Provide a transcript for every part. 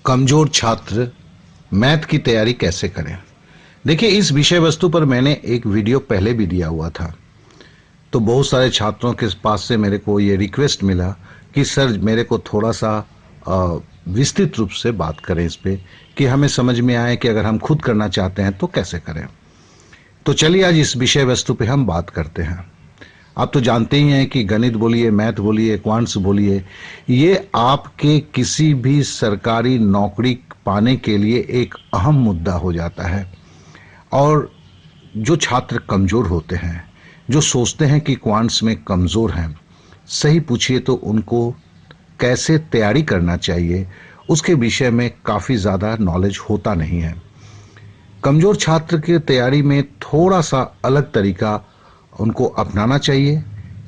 कमजोर छात्र मैथ की तैयारी कैसे करें। देखिए, इस विषय वस्तु पर मैंने एक वीडियो पहले भी दिया हुआ था। तो बहुत सारे छात्रों के पास से मेरे को ये रिक्वेस्ट मिला कि सर मेरे को थोड़ा सा विस्तृत रूप से बात करें इस पे, कि हमें समझ में आए कि अगर हम खुद करना चाहते हैं तो कैसे करें। तो चलिए आज इस विषय वस्तु पे हम बात करते हैं। आप तो जानते ही हैं कि गणित बोलिए, मैथ बोलिए, क्वांट्स बोलिए, ये आपके किसी भी सरकारी नौकरी पाने के लिए एक अहम मुद्दा हो जाता है। और जो छात्र कमजोर होते हैं, जो सोचते हैं कि क्वांट्स में कमजोर हैं, सही पूछिए तो उनको कैसे तैयारी करना चाहिए उसके विषय में काफी ज्यादा नॉलेज होता नहीं है। कमजोर छात्र की तैयारी में थोड़ा सा अलग तरीका उनको अपनाना चाहिए,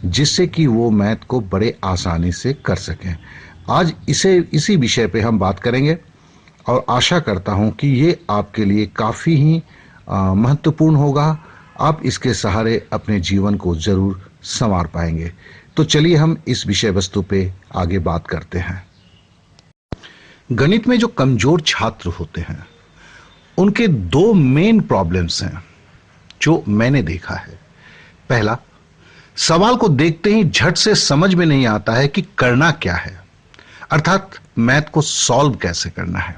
जिससे कि वो मैथ को बड़े आसानी से कर सकें। आज इसी विषय पे हम बात करेंगे और आशा करता हूं कि ये आपके लिए काफी ही महत्वपूर्ण होगा। आप इसके सहारे अपने जीवन को जरूर संवार पाएंगे। तो चलिए हम इस विषय वस्तु पे आगे बात करते हैं। गणित में जो कमजोर छात्र होते हैं, उनके दो मेन प्रॉब्लम्स हैं जो मैंने देखा है। पहला, सवाल को देखते ही झट से समझ में नहीं आता है कि करना क्या है, अर्थात मैथ को सॉल्व कैसे करना है।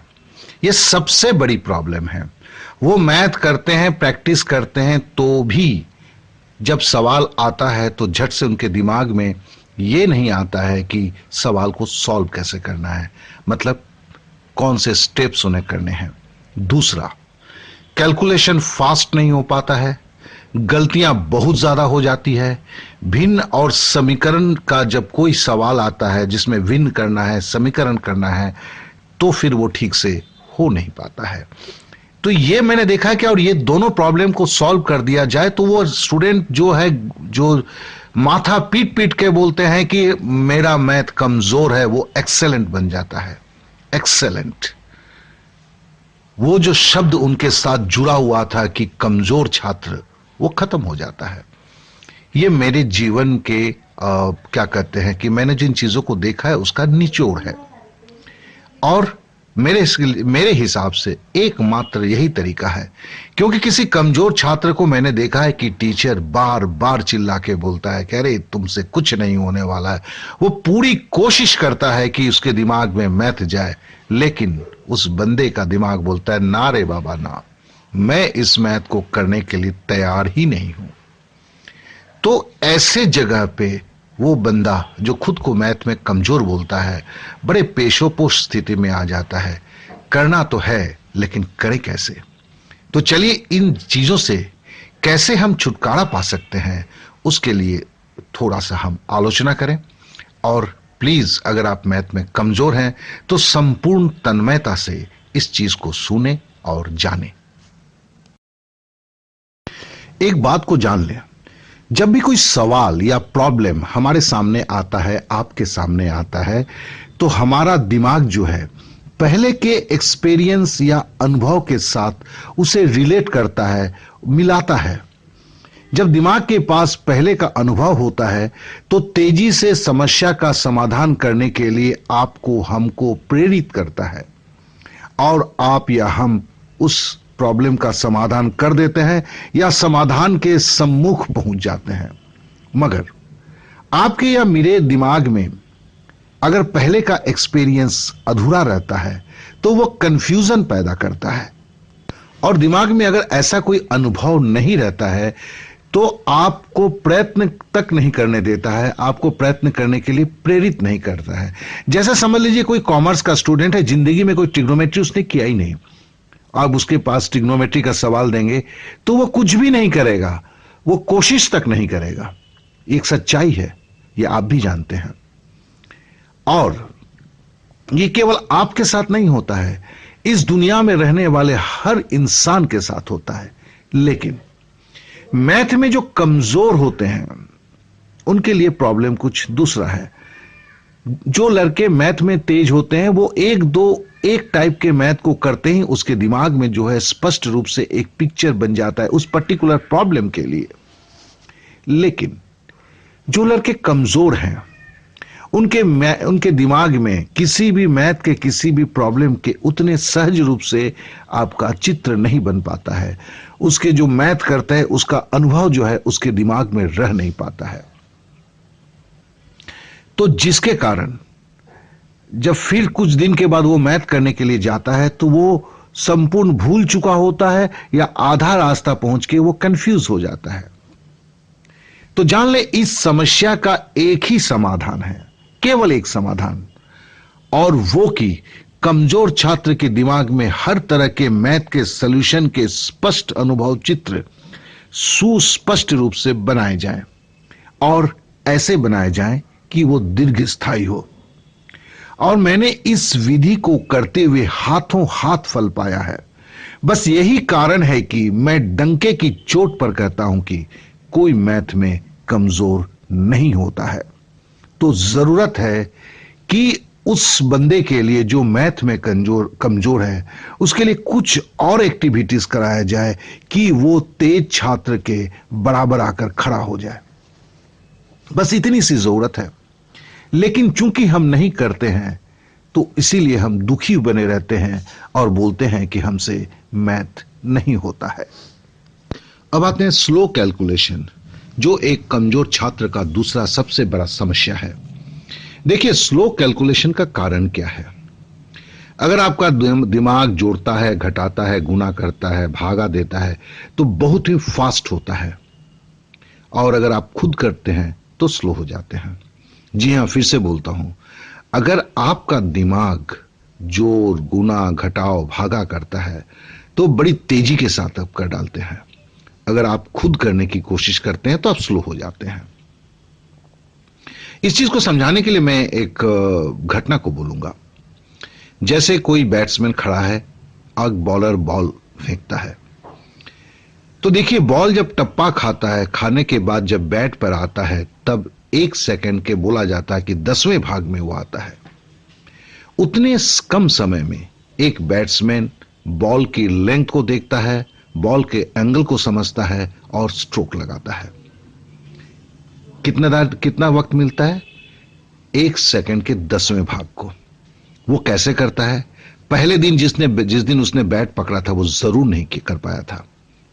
यह सबसे बड़ी प्रॉब्लम है। वो मैथ करते हैं, प्रैक्टिस करते हैं, तो भी जब सवाल आता है तो झट से उनके दिमाग में यह नहीं आता है कि सवाल को सॉल्व कैसे करना है, मतलब कौन से स्टेप्स उन्हें करने हैं। दूसरा, कैलकुलेशन फास्ट नहीं हो पाता है, गलतियां बहुत ज्यादा हो जाती है। भिन्न और समीकरण का जब कोई सवाल आता है जिसमें भिन्न करना है, समीकरण करना है, तो फिर वो ठीक से हो नहीं पाता है। तो ये मैंने देखा है कि और ये दोनों प्रॉब्लम को सॉल्व कर दिया जाए तो वो स्टूडेंट जो है, जो माथा पीट पीट के बोलते हैं कि मेरा मैथ कमजोर है, वो एक्सेलेंट बन जाता है। एक्सेलेंट, वो जो शब्द उनके साथ जुड़ा हुआ था कि कमजोर छात्र, वो खत्म हो जाता है। ये मेरे जीवन के क्या कहते हैं कि मैंने जिन चीजों को देखा है उसका निचोड़ है। और मेरे हिसाब से एकमात्र यही तरीका है, क्योंकि किसी कमजोर छात्र को मैंने देखा है कि टीचर बार बार चिल्ला के बोलता है कि अरे तुमसे कुछ नहीं होने वाला है। वो पूरी कोशिश करता है कि उसके दिमाग में मैथ जाए, लेकिन उस बंदे का दिमाग बोलता है ना रे बाबा ना, मैं इस मैथ को करने के लिए तैयार ही नहीं हूं। तो ऐसे जगह पे वो बंदा जो खुद को मैथ में कमजोर बोलता है, बड़े पेशोपोश स्थिति में आ जाता है। करना तो है, लेकिन करें कैसे। तो चलिए इन चीजों से कैसे हम छुटकारा पा सकते हैं, उसके लिए थोड़ा सा हम आलोचना करें। और प्लीज, अगर आप मैथ में कमजोर हैं तो संपूर्ण तन्मयता से इस चीज को सुने और जाने। एक बात को जान लें, जब भी कोई सवाल या प्रॉब्लम हमारे सामने आता है, आपके सामने आता है, तो हमारा दिमाग जो है पहले के एक्सपीरियंस या अनुभव के साथ उसे रिलेट करता है, मिलाता है। जब दिमाग के पास पहले का अनुभव होता है तो तेजी से समस्या का समाधान करने के लिए आपको, हमको प्रेरित करता है और आप या हम उस प्रॉब्लम का समाधान कर देते हैं या समाधान के सम्मुख पहुंच जाते हैं। मगर आपके या मेरे दिमाग में अगर पहले का एक्सपीरियंस अधूरा रहता है तो वो कंफ्यूजन पैदा करता है। और दिमाग में अगर ऐसा कोई अनुभव नहीं रहता है तो आपको प्रयत्न तक नहीं करने देता है, आपको प्रयत्न करने के लिए प्रेरित नहीं करता है। जैसा समझ लीजिए कोई कॉमर्स का स्टूडेंट है, जिंदगी में कोई ट्रिग्नोमेट्री उसने किया ही नहीं। आप उसके पास ट्रिग्नोमेट्री का सवाल देंगे तो वो कुछ भी नहीं करेगा, वो कोशिश तक नहीं करेगा। एक सच्चाई है, ये आप भी जानते हैं। और ये केवल आपके साथ नहीं होता है, इस दुनिया में रहने वाले हर इंसान के साथ होता है। लेकिन मैथ में जो कमजोर होते हैं उनके लिए प्रॉब्लम कुछ दूसरा है। जो लड़के मैथ में तेज होते हैं वो एक टाइप के मैथ को करते ही उसके दिमाग में जो है स्पष्ट रूप से एक पिक्चर बन जाता है उस पर्टिकुलर प्रॉब्लम के लिए। लेकिन जो लड़के कमजोर हैं उनके दिमाग में किसी भी मैथ के किसी भी प्रॉब्लम के उतने सहज रूप से आपका चित्र नहीं बन पाता है। उसके जो मैथ करता है उसका अनुभव जो है उसके दिमाग में रह नहीं पाता है। तो जिसके कारण जब फिर कुछ दिन के बाद वो मैथ करने के लिए जाता है तो वो संपूर्ण भूल चुका होता है या आधा रास्ता पहुंच के वो कंफ्यूज हो जाता है। तो जान ले, इस समस्या का एक ही समाधान है, केवल एक समाधान, और वो कि कमजोर छात्र के दिमाग में हर तरह के मैथ के सॉल्यूशन के स्पष्ट अनुभव चित्र सुस्पष्ट रूप से बनाए जाएं और ऐसे बनाए जाएं कि वो दीर्घस्थायी हो। और मैंने इस विधि को करते हुए हाथों हाथ फल पाया है। बस यही कारण है कि मैं डंके की चोट पर कहता हूं कि कोई मैथ में कमजोर नहीं होता है। तो जरूरत है कि उस बंदे के लिए जो मैथ में कमजोर है उसके लिए कुछ और एक्टिविटीज कराया जाए कि वो तेज छात्र के बराबर आकर खड़ा हो जाए। बस इतनी सी जरूरत है। लेकिन चूंकि हम नहीं करते हैं तो इसीलिए हम दुखी बने रहते हैं और बोलते हैं कि हमसे मैथ नहीं होता है। अब आते हैं स्लो कैलकुलेशन, जो एक कमजोर छात्र का दूसरा सबसे बड़ा समस्या है। देखिए, स्लो कैलकुलेशन का कारण क्या है? अगर आपका दिमाग जोड़ता है, घटाता है, गुना करता है, भागा देता है तो बहुत ही फास्ट होता है, और अगर आप खुद करते हैं तो स्लो हो जाते हैं। जी हां, फिर से बोलता हूं, अगर आपका दिमाग जोड़, गुना, घटाओ, भागा करता है तो बड़ी तेजी के साथ आप कर डालते हैं। अगर आप खुद करने की कोशिश करते हैं तो आप स्लो हो जाते हैं। इस चीज को समझाने के लिए मैं एक घटना को बोलूंगा। जैसे कोई बैट्समैन खड़ा है और बॉलर बॉल फेंकता है, तो देखिए बॉल जब टप्पा खाता है, खाने के बाद जब बैट पर आता है तब 1 सेकंड के बोला जाता है कि 10वें भाग में वो आता है। उतने कम समय में एक बैट्समैन बॉल की लेंथ को देखता है, बॉल के एंगल को समझता है और स्ट्रोक लगाता है। कितना वक्त मिलता है? 1 सेकंड के 10वें भाग को। वो कैसे करता है? पहले दिन जिस दिन उसने बैट पकड़ा था वो जरूर नहीं कर पाया था।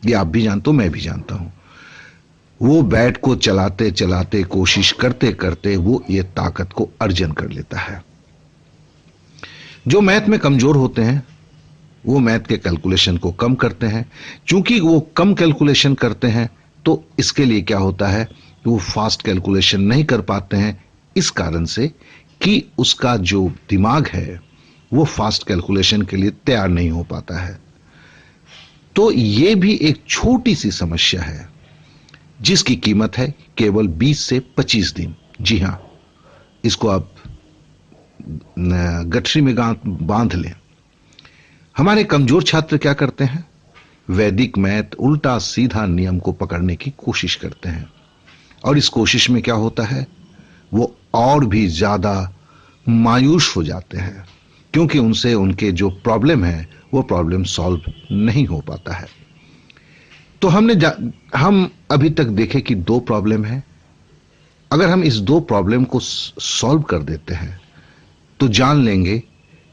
ये आप भी जानते हो, मैं भी जानता हूं। वो बैट को चलाते चलाते, कोशिश करते करते वो ये ताकत को अर्जन कर लेता है। जो मैथ में कमजोर होते हैं वो मैथ के कैलकुलेशन को कम करते हैं। चूंकि वो कम कैलकुलेशन करते हैं तो इसके लिए क्या होता है कि वो फास्ट कैलकुलेशन नहीं कर पाते हैं, इस कारण से कि उसका जो दिमाग है वो फास्ट कैलकुलेशन के लिए तैयार नहीं हो पाता है। तो ये भी एक छोटी सी समस्या है जिसकी कीमत है केवल 20 से 25 दिन। जी हां, इसको आप गठरी में बांध लें। हमारे कमजोर छात्र क्या करते हैं? वैदिक मैथ उल्टा सीधा नियम को पकड़ने की कोशिश करते हैं, और इस कोशिश में क्या होता है, वो और भी ज्यादा मायूस हो जाते हैं, क्योंकि उनसे उनके जो प्रॉब्लम है वो प्रॉब्लम सॉल्व नहीं हो पाता है। तो हम अभी तक देखे कि 2 प्रॉब्लम है। अगर हम इस 2 प्रॉब्लम को सॉल्व कर देते हैं तो जान लेंगे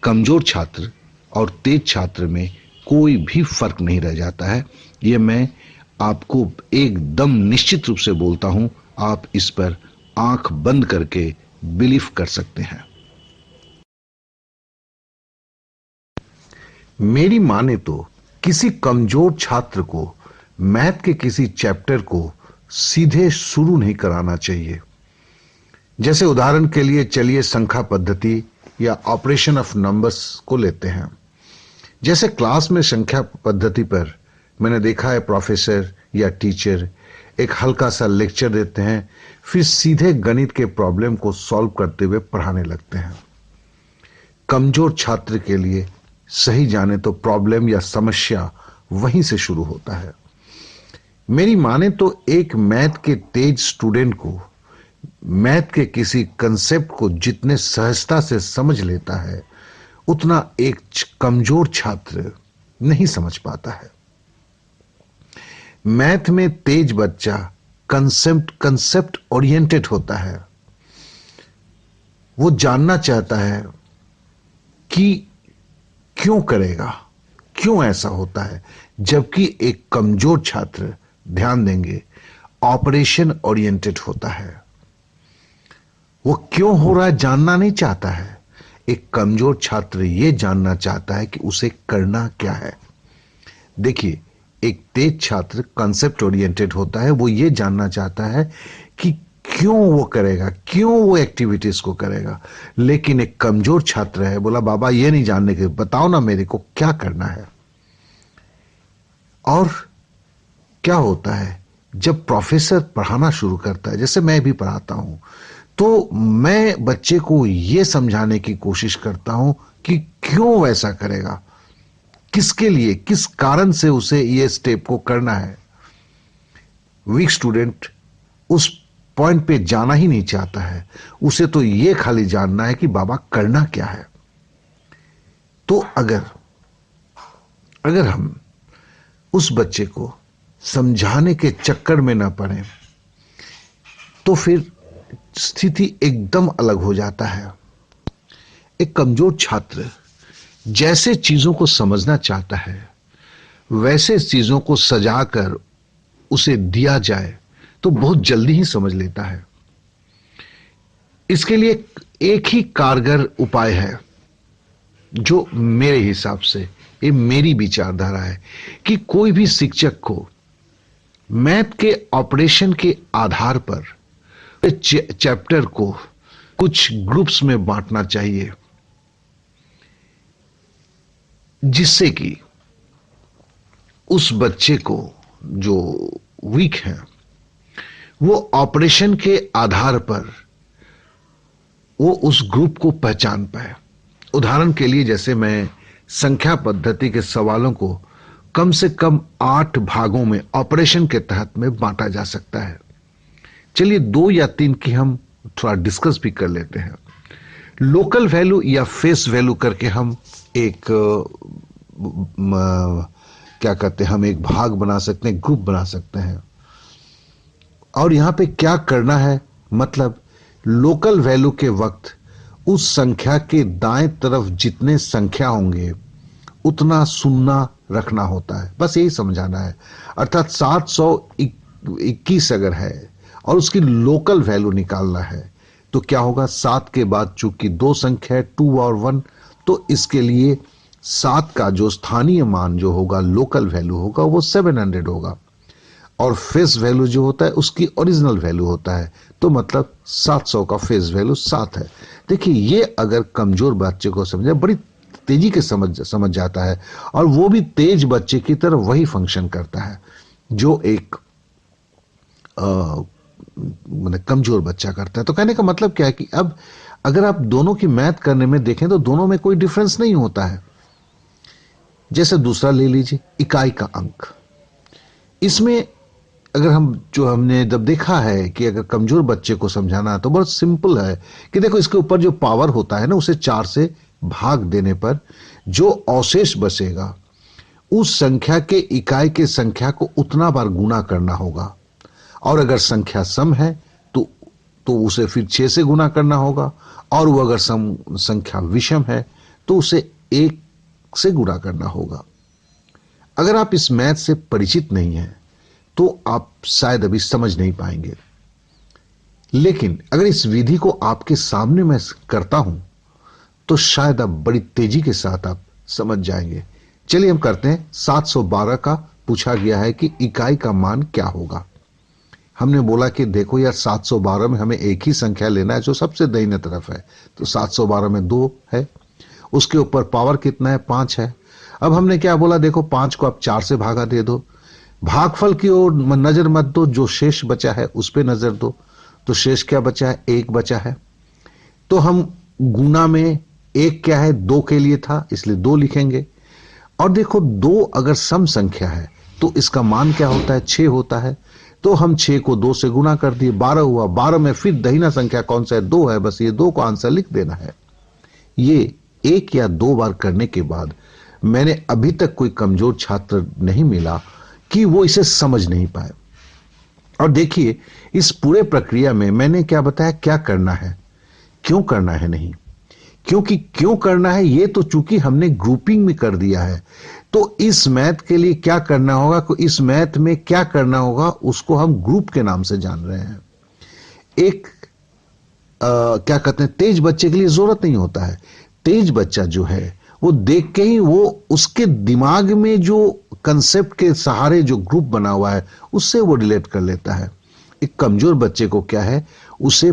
कमजोर छात्र और तेज छात्र में कोई भी फर्क नहीं रह जाता है। यह मैं आपको एकदम निश्चित रूप से बोलता हूं, आप इस पर आंख बंद करके बिलीव कर सकते हैं। मेरी माने तो किसी कमजोर छात्र को मैथ के किसी चैप्टर को सीधे शुरू नहीं कराना चाहिए। जैसे उदाहरण के लिए चलिए संख्या पद्धति या ऑपरेशन ऑफ नंबर्स को लेते हैं। जैसे क्लास में संख्या पद्धति पर मैंने देखा है प्रोफेसर या टीचर एक हल्का सा लेक्चर देते हैं, फिर सीधे गणित के प्रॉब्लम को सॉल्व करते हुए पढ़ाने लगते हैं। कमजोर छात्र के लिए सही जाने तो प्रॉब्लम या समस्या वहीं से शुरू होता है। मेरी माने तो एक मैथ के तेज स्टूडेंट को मैथ के किसी कंसेप्ट को जितने सहजता से समझ लेता है उतना एक कमजोर छात्र नहीं समझ पाता है। मैथ में तेज बच्चा कंसेप्ट ओरिएंटेड होता है। वो जानना चाहता है कि क्यों करेगा, क्यों ऐसा होता है, जबकि एक कमजोर छात्र, ध्यान देंगे, ऑपरेशन ओरिएंटेड होता है। वो क्यों हो रहा है जानना नहीं चाहता है। एक कमजोर छात्र यह जानना चाहता है कि उसे करना क्या है। देखिए, एक तेज छात्र कंसेप्ट ओरिएंटेड होता है, वो ये जानना चाहता है कि क्यों वो करेगा, क्यों वो एक्टिविटीज को करेगा। लेकिन एक कमजोर छात्र है, बोला बाबा ये नहीं जानने के, बताओ ना मेरे को क्या करना है। और क्या होता है, जब प्रोफेसर पढ़ाना शुरू करता है, जैसे मैं भी पढ़ाता हूं, तो मैं बच्चे को यह समझाने की कोशिश करता हूं कि क्यों वैसा करेगा, किसके लिए, किस कारण से उसे ये स्टेप को करना है। वीक स्टूडेंट उस पॉइंट पे जाना ही नहीं चाहता है, उसे तो ये खाली जानना है कि बाबा करना क्या है। तो अगर हम उस बच्चे को समझाने के चक्कर में ना पड़े तो फिर स्थिति एकदम अलग हो जाता है। एक कमजोर छात्र जैसे चीजों को समझना चाहता है, वैसे चीजों को सजाकर उसे दिया जाए तो बहुत जल्दी ही समझ लेता है। इसके लिए एक ही कारगर उपाय है, जो मेरे हिसाब से, ये मेरी विचारधारा है, कि कोई भी शिक्षक को मैथ के ऑपरेशन के आधार पर चैप्टर को कुछ ग्रुप्स में बांटना चाहिए, जिससे कि उस बच्चे को जो वीक है वो ऑपरेशन के आधार पर वो उस ग्रुप को पहचान पाए। उदाहरण के लिए, जैसे मैं संख्या पद्धति के सवालों को कम से कम 8 भागों में ऑपरेशन के तहत में बांटा जा सकता है। चलिए 2 या 3 की हम थोड़ा डिस्कस भी कर लेते हैं। लोकल वैल्यू या फेस वैल्यू करके हम एक क्या कहते हैं, हम एक भाग बना सकते हैं, ग्रुप बना सकते हैं। और यहां पे क्या करना है, मतलब लोकल वैल्यू के वक्त उस संख्या के दाएं तरफ जितने संख्या होंगे उतना सुन्ना रखना होता है, बस यही समझाना है। अर्थात 721 अगर है और उसकी लोकल वैल्यू निकालना है तो क्या होगा, 7 के बाद चूंकि 2 संख्या है, 2 और 1, तो इसके लिए 7 का जो स्थानीय मान जो होगा, लोकल वैल्यू होगा, वो 700 होगा। और फेस वैल्यू जो होता है उसकी ओरिजिनल वैल्यू होता है, तो मतलब 700 का फेस वैल्यू 7 है। देखिए, ये अगर कमजोर बच्चे को समझे, बड़ी तेजी के समझ जाता है, और वो भी तेज बच्चे की तरह वही फंक्शन करता है जो एक मतलब कमजोर बच्चा करता है। तो कहने का मतलब क्या है कि अब अगर आप दोनों की मैथ करने में देखें तो दोनों में कोई डिफरेंस नहीं होता है। जैसे दूसरा ले लीजिए, इकाई का अंक। इसमें अगर हमने जब देखा है कि अगर कमजोर बच्चे को समझाना है तो बहुत सिंपल है कि देखो, इसके ऊपर जो पावर होता है ना, उसे 4 से भाग देने पर जो अवशेष बचेगा उस संख्या के इकाई के संख्या को उतना बार गुना करना होगा। और अगर संख्या सम है तो उसे फिर 6 से गुना करना होगा, और वो अगर संख्या विषम है तो उसे 1 से गुणा करना होगा। अगर आप इस मैथ से परिचित नहीं हैं तो आप शायद अभी समझ नहीं पाएंगे, लेकिन अगर इस विधि को आपके सामने मैं करता हूं तो शायद आप बड़ी तेजी के साथ आप समझ जाएंगे। चलिए हम करते हैं। 712 का पूछा गया है कि इकाई का मान क्या होगा। हमने बोला कि देखो यार, 712 में हमें एक ही संख्या लेना है जो सबसे दाहिने तरफ है, तो 712 में 2 है, उसके ऊपर पावर कितना है, 5 है। अब हमने क्या बोला, देखो 5 को आप 4 से भागा दे दो, भागफल की ओर नजर मत दो, जो शेष बचा है उस पे नजर दो। तो शेष क्या बचा है, 1 बचा है। तो हम गुना में 1 क्या है, 2 के लिए था, इसलिए 2 लिखेंगे। और देखो 2 अगर सम संख्या है तो इसका मान क्या होता है, 6 होता है। तो हम 6 को 2 से गुना कर दिए, 12 हुआ। 12 में फिर दाहिना संख्या कौन सा है, 2 है, बस ये 2 को आंसर लिख देना है। ये 1 या 2 बार करने के बाद मैंने अभी तक कोई कमजोर छात्र नहीं मिला कि वो इसे समझ नहीं पाए। और देखिए, इस पूरे प्रक्रिया में मैंने क्या बताया, क्या करना है। क्यों करना है नहीं, क्योंकि क्यों करना है ये तो चूंकि हमने ग्रुपिंग में कर दिया है, तो इस मैथ के लिए क्या करना होगा, इस मैथ में क्या करना होगा उसको हम ग्रुप के नाम से जान रहे हैं। एक क्या कहते हैं, तेज बच्चे के लिए जरूरत नहीं होता है। तेज बच्चा जो है वो देख के ही वो उसके दिमाग में जो कंसेप्ट के सहारे जो ग्रुप बना हुआ है उससे वो रिलेट कर लेता है। एक कमजोर बच्चे को क्या है, उसे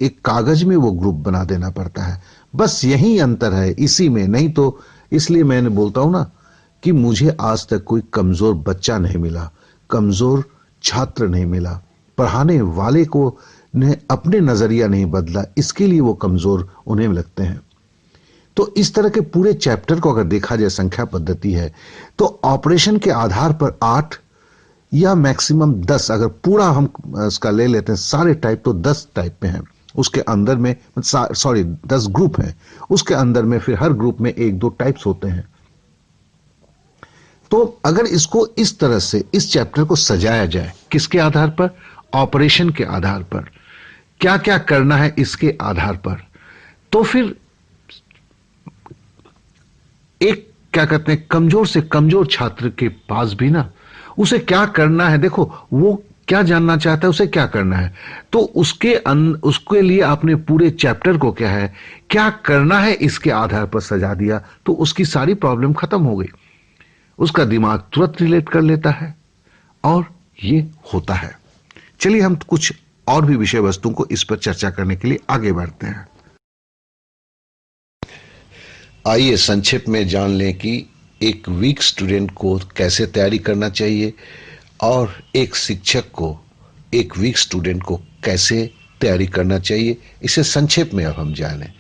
एक कागज में वो ग्रुप बना देना पड़ता है। बस यही अंतर है इसी में, नहीं तो इसलिए मैंने बोलता हूं ना कि मुझे आज तक कोई कमजोर बच्चा नहीं मिला, कमजोर छात्र नहीं मिला। पढ़ाने वाले को ने अपने नजरिया नहीं बदला, इसके लिए वो कमजोर उन्हें लगते हैं। तो इस तरह के पूरे चैप्टर को अगर देखा जाए, संख्या पद्धति है, तो ऑपरेशन के आधार पर 8 या मैक्सिमम 10, अगर पूरा हम इसका ले लेते हैं सारे टाइप, तो 10 टाइप में है। उसके अंदर में 10 ग्रुप हैं, उसके अंदर में फिर हर ग्रुप में 1-2 टाइप्स होते हैं। तो अगर इसको इस तरह से इस चैप्टर को सजाया जाए, किसके आधार पर, ऑपरेशन के आधार पर, क्या क्या करना है इसके आधार पर, तो फिर एक क्या कहते हैं, कमजोर से कमजोर छात्र के पास भी ना उसे क्या करना है, देखो वो क्या जानना चाहता है, उसे क्या करना है, तो उसके लिए आपने पूरे चैप्टर को क्या करना है इसके आधार पर सजा दिया, तो उसकी सारी प्रॉब्लम खत्म हो गई। उसका दिमाग तुरंत रिलेट कर लेता है और ये होता है। चलिए हम कुछ और भी विषय वस्तुओं को इस पर चर्चा करने के लिए आगे बढ़ते हैं। आइए संक्षेप में जान लें कि एक वीक स्टूडेंट को कैसे तैयारी करना चाहिए और एक शिक्षक को एक वीक स्टूडेंट को कैसे तैयारी करना चाहिए, इसे संक्षेप में अब हम जानें।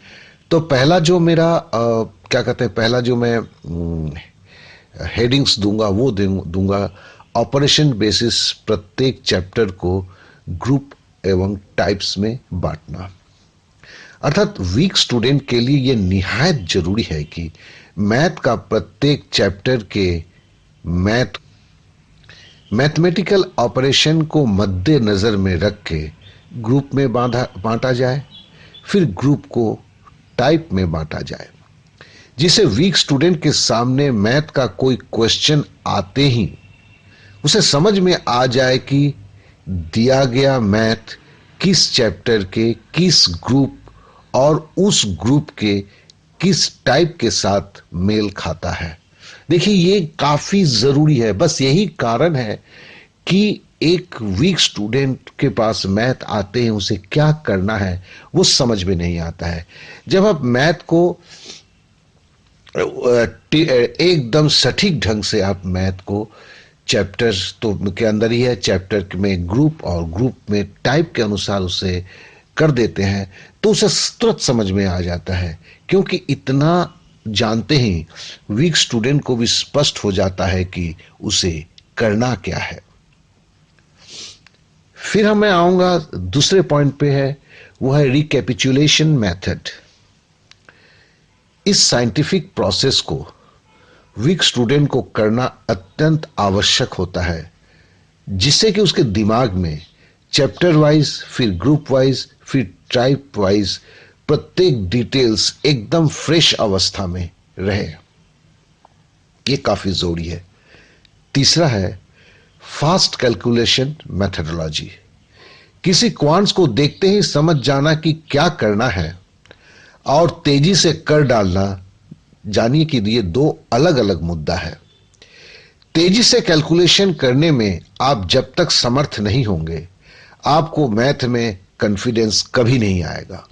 तो पहला जो मेरा क्या कहते हैं, पहला जो मैं हेडिंग्स दूंगा वो दूंगा ऑपरेशन बेसिस प्रत्येक चैप्टर को ग्रुप एवं टाइप्स में बांटना। अर्थात वीक स्टूडेंट के लिए यह निहायत जरूरी है कि मैथ का प्रत्येक चैप्टर के मैथमेटिकल ऑपरेशन को मद्देनजर में रख के ग्रुप में बांटा जाए, फिर ग्रुप को टाइप में बांटा जाए, जिसे वीक स्टूडेंट के सामने मैथ का कोई क्वेश्चन आते ही उसे समझ में आ जाए कि दिया गया मैथ किस चैप्टर के किस ग्रुप और उस ग्रुप के किस टाइप के साथ मेल खाता है। देखिए ये काफी जरूरी है। बस यही कारण है कि एक वीक स्टूडेंट के पास मैथ आते हैं, उसे क्या करना है वो समझ में नहीं आता है। जब आप मैथ को एकदम सटीक ढंग से आप मैथ को चैप्टर तो के अंदर ही है, चैप्टर में ग्रुप और ग्रुप में टाइप के अनुसार उसे कर देते हैं, तो उसे तुरंत समझ में आ जाता है। क्योंकि इतना जानते ही वीक स्टूडेंट को भी स्पष्ट हो जाता है कि उसे करना क्या है। फिर मैं आऊंगा दूसरे पॉइंट पे, है वो है रिकैपिचुलेशन मेथड। इस साइंटिफिक प्रोसेस को वीक स्टूडेंट को करना अत्यंत आवश्यक होता है, जिससे कि उसके दिमाग में चैप्टर वाइज, फिर ग्रुप वाइज, फिर टाइप वाइज प्रत्येक डिटेल्स एकदम फ्रेश अवस्था में रहे। ये काफी जरूरी है। तीसरा है फास्ट कैलकुलेशन मेथडोलॉजी। किसी क्वांट्स को देखते ही समझ जाना कि क्या करना है और तेजी से कर डालना, जानिए कि ये दो अलग अलग मुद्दा है। तेजी से कैलकुलेशन करने में आप जब तक समर्थ नहीं होंगे, आपको मैथ में कॉन्फिडेंस कभी नहीं आएगा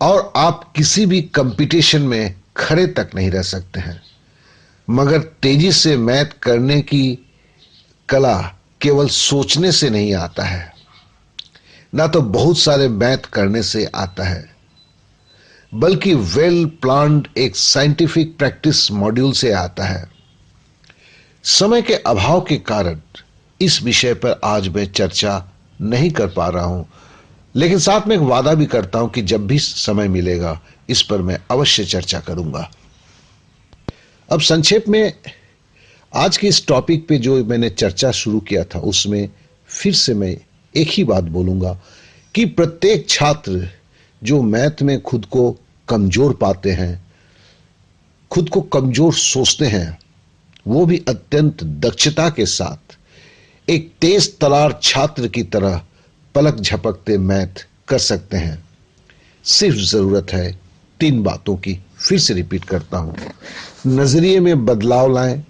और आप किसी भी कंपटीशन में खड़े तक नहीं रह सकते हैं। मगर तेजी से मैथ करने की कला केवल सोचने से नहीं आता है, ना तो बहुत सारे मैथ करने से आता है, बल्कि वेल प्लान्ड एक साइंटिफिक प्रैक्टिस मॉड्यूल से आता है। समय के अभाव के कारण इस विषय पर आज मैं चर्चा नहीं कर पा रहा हूं, लेकिन साथ में एक वादा भी करता हूं कि जब भी समय मिलेगा इस पर मैं अवश्य चर्चा करूंगा। अब संक्षेप में आज के इस टॉपिक पे जो मैंने चर्चा शुरू किया था, उसमें फिर से मैं एक ही बात बोलूंगा कि प्रत्येक छात्र जो मैथ में खुद को कमजोर पाते हैं, खुद को कमजोर सोचते हैं, वो भी अत्यंत दक्षता के साथ एक तेज तरार छात्र की तरह पलक झपकते मैथ कर सकते हैं। सिर्फ जरूरत है 3 बातों की। फिर से रिपीट करता हूं, नजरिए में बदलाव लाएं,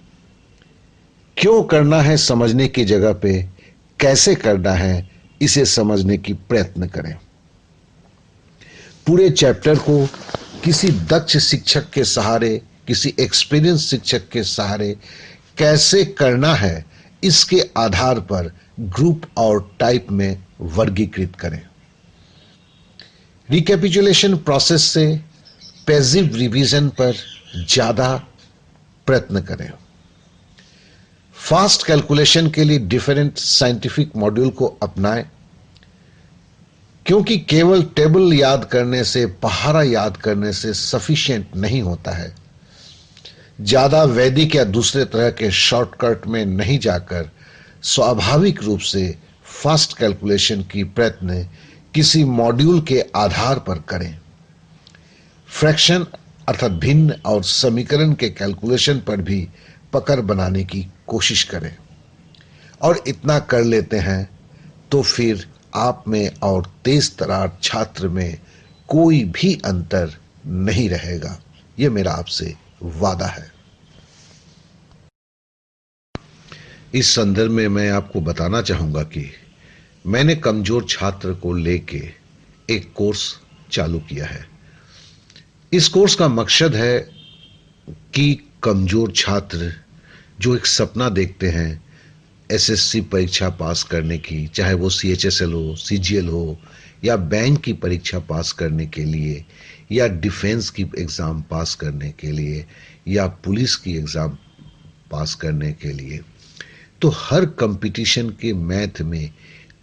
क्यों करना है समझने की जगह पे कैसे करना है इसे समझने की प्रयत्न करें। पूरे चैप्टर को किसी दक्ष शिक्षक के सहारे, किसी एक्सपीरियंस शिक्षक के सहारे कैसे करना है इसके आधार पर ग्रुप और टाइप में वर्गीकृत करें। रिकैपिचुलेशन प्रोसेस से पैसिव रिवीजन पर ज्यादा प्रयत्न करें। फास्ट कैलकुलेशन के लिए डिफरेंट साइंटिफिक मॉड्यूल को अपनाएं, क्योंकि केवल टेबल याद करने से, पहाड़ा याद करने से सफिशिएंट नहीं होता है। ज्यादा वैदिक या दूसरे तरह के शॉर्टकट में नहीं जाकर स्वाभाविक रूप से फास्ट कैलकुलेशन की प्रयत्न किसी मॉड्यूल के आधार पर करें। फ्रैक्शन अर्थात भिन्न और समीकरण के कैलकुलेशन पर भी पकड़ बनाने की कोशिश करें, और इतना कर लेते हैं तो फिर आप में और तेज तरार छात्र में कोई भी अंतर नहीं रहेगा। यह मेरा आपसे वादा है। इस संदर्भ में मैं आपको बताना चाहूंगा कि मैंने कमजोर छात्र को लेके एक कोर्स चालू किया है। इस कोर्स का मकसद है कि कमजोर छात्र जो एक सपना देखते हैं एसएससी परीक्षा पास करने की, चाहे वो सीएचएसएल हो, सीजीएल हो, या बैंक की परीक्षा पास करने के लिए, या डिफेंस की एग्जाम पास करने के लिए, या पुलिस की एग्जाम पास करने के लिए, तो हर कंपटीशन के मैथ में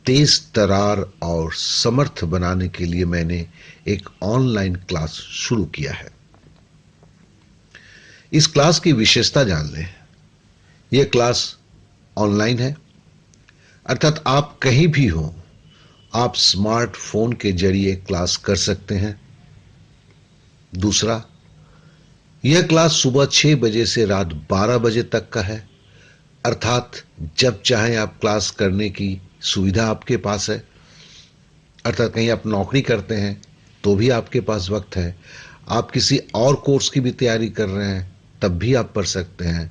तेज तरार और समर्थ बनाने के लिए मैंने एक ऑनलाइन क्लास शुरू किया है। इस क्लास की विशेषता जान लें। यह क्लास ऑनलाइन है, अर्थात आप कहीं भी हो, आप स्मार्टफोन के जरिए क्लास कर सकते हैं। दूसरा, यह क्लास सुबह 6 बजे से रात 12 बजे तक का है, अर्थात जब चाहें आप क्लास करने की सुविधा आपके पास है। अर्थात कहीं आप नौकरी करते हैं तो भी आपके पास वक्त है, आप किसी और कोर्स की भी तैयारी कर रहे हैं तब भी आप पढ़ सकते हैं।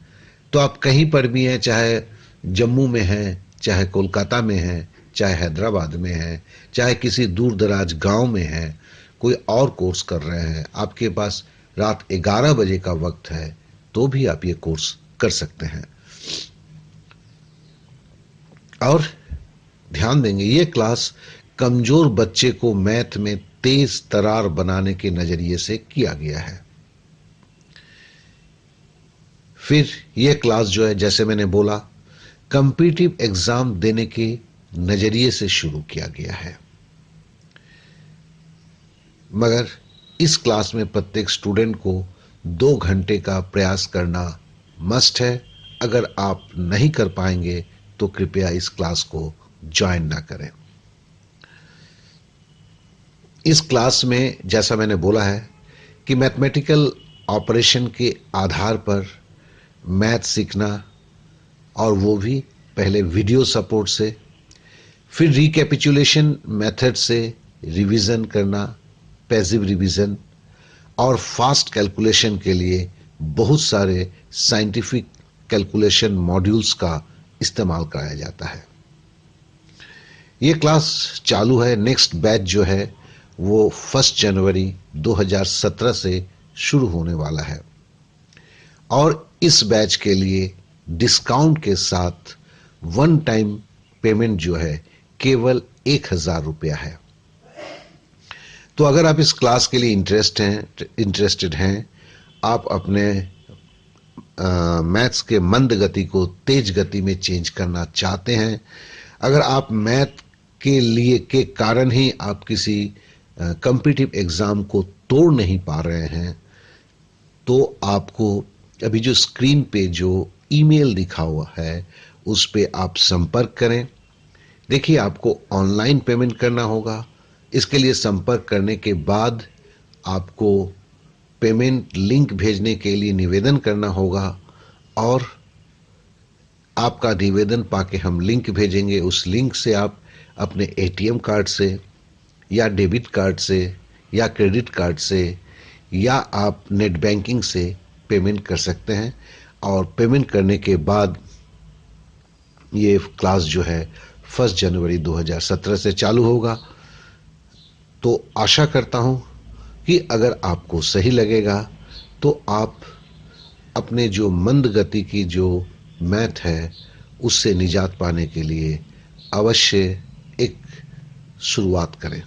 तो आप कहीं पर भी हैं, चाहे जम्मू में हैं, चाहे कोलकाता में हैं, चाहे हैदराबाद में हैं, चाहे किसी दूर दराज गांव में हैं, कोई और कोर्स कर रहे हैं, आपके पास रात 11 बजे का वक्त है तो भी आप ये कोर्स कर सकते हैं। और ध्यान देंगे, ये क्लास कमजोर बच्चे को मैथ में तेज तरार बनाने के नजरिए से किया गया है। फिर यह क्लास जो है, जैसे मैंने बोला, कॉम्पिटिटिव एग्जाम देने के नजरिए से शुरू किया गया है, मगर इस क्लास में प्रत्येक स्टूडेंट को 2 घंटे का प्रयास करना मस्ट है। अगर आप नहीं कर पाएंगे तो कृपया इस क्लास को ज्वाइन ना करें। इस क्लास में जैसा मैंने बोला है कि मैथमेटिकल ऑपरेशन के आधार पर मैथ सीखना, और वो भी पहले वीडियो सपोर्ट से, फिर रिकैपिचुलेशन मेथड से रिवीजन करना, पैसिव रिवीजन, और फास्ट कैलकुलेशन के लिए बहुत सारे साइंटिफिक कैलकुलेशन मॉड्यूल्स का इस्तेमाल कराया जाता है। ये क्लास चालू है। नेक्स्ट बैच जो है वो 1 जनवरी 2017 से शुरू होने वाला है, और इस बैच के लिए डिस्काउंट के साथ 1 टाइम पेमेंट जो है केवल 1000 रुपया है। तो अगर आप इस क्लास के लिए इंटरेस्टेड हैं, आप अपने मैथ्स के मंद गति को तेज गति में चेंज करना चाहते हैं, अगर आप मैथ के लिए के कारण ही आप किसी कॉम्पिटिटिव एग्जाम को तोड़ नहीं पा रहे हैं, तो आपको अभी जो स्क्रीन पे जो ईमेल दिखा हुआ है उस पे आप संपर्क करें। देखिए, आपको ऑनलाइन पेमेंट करना होगा, इसके लिए संपर्क करने के बाद आपको पेमेंट लिंक भेजने के लिए निवेदन करना होगा और आपका निवेदन पाके हम लिंक भेजेंगे। उस लिंक से आप अपने एटीएम कार्ड से या डेबिट कार्ड से या क्रेडिट कार्ड से या आप नेट बैंकिंग से पेमेंट कर सकते हैं और पेमेंट करने के बाद ये क्लास जो है 1 जनवरी 2017 से चालू होगा। तो आशा करता हूं कि अगर आपको सही लगेगा तो आप अपने जो मंद गति की जो मैथ है उससे निजात पाने के लिए अवश्य एक शुरुआत करें।